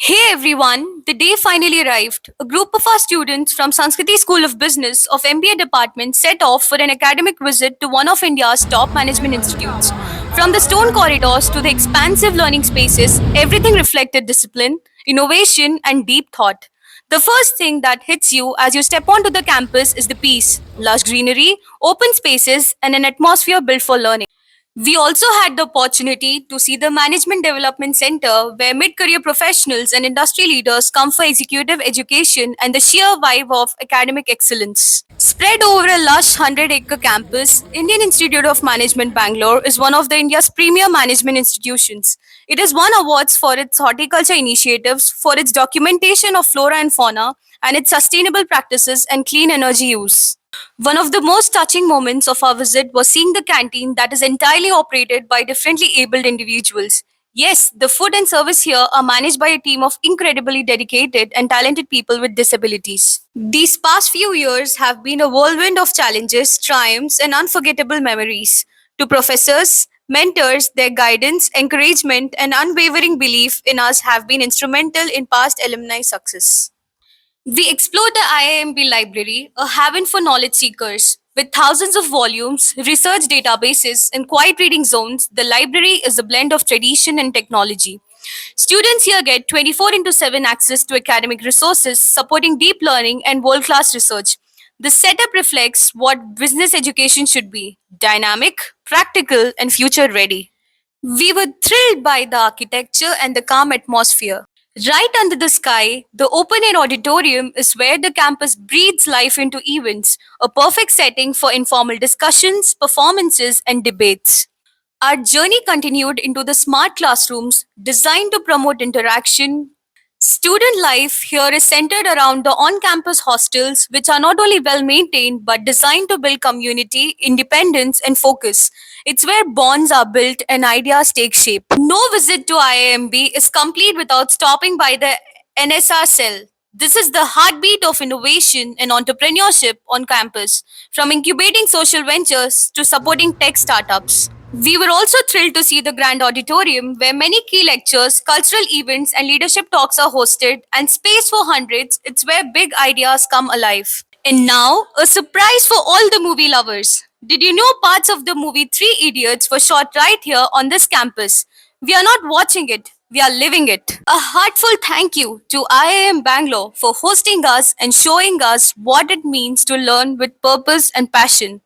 Hey everyone, the day finally arrived. A group of our students from Sanskriti School of Business of MBA department set off for an academic visit to one of India's top management institutes. From the stone corridors to the expansive learning spaces, everything reflected discipline, innovation, and deep thought. The first thing that hits you as you step onto the campus is the peace, lush greenery, open spaces, and an atmosphere built for learning. We also had the opportunity to see the Management Development Center, where mid career professionals and industry leaders come for executive education and the sheer vibe of academic excellence. Spread over a lush 100-acre campus, Indian Institute of Management Bangalore is one of the India's premier management institutions. It has won awards for its horticulture initiatives, for its documentation of flora and fauna, and its sustainable practices and clean energy use. One of the most touching moments of our visit was seeing the canteen that is entirely operated by differently abled individuals. Yes, the food and service here are managed by a team of incredibly dedicated and talented people with disabilities. These past few years have been a whirlwind of challenges, triumphs, and unforgettable memories. To professors, mentors, their guidance, encouragement, and unwavering belief in us have been instrumental in past alumni success. We explored the IIMB library, a haven for knowledge seekers. With thousands of volumes, research databases, and quiet reading zones, the library is a blend of tradition and technology. Students here get 24 into 7 access to academic resources, supporting deep learning and world class research. The setup reflects what business education should be: dynamic, practical, and future ready. We were thrilled by the architecture and the calm atmosphere. Right under the sky, the open air auditorium is where the campus breathes life into events, a perfect setting for informal discussions, performances, and debates. Our journey continued into the smart classrooms designed to promote interaction. Student life here is centered around the on campus hostels, which are not only well maintained but designed to build community, independence, and focus. It's where bonds are built and ideas take shape. No visit to IIMB is complete without stopping by the NSR cell. This is the heartbeat of innovation and entrepreneurship on campus, from incubating social ventures to supporting tech startups. We were also thrilled to see the grand auditorium where many key lectures, cultural events, and leadership talks are hosted, and space for hundreds. It's where big ideas come alive. And now, a surprise for all the movie lovers. Did you know parts of the movie Three Idiots were shot right here on this campus? We are not watching it, we are living it. A heartfelt thank you to IIM Bangalore for hosting us and showing us what it means to learn with purpose and passion.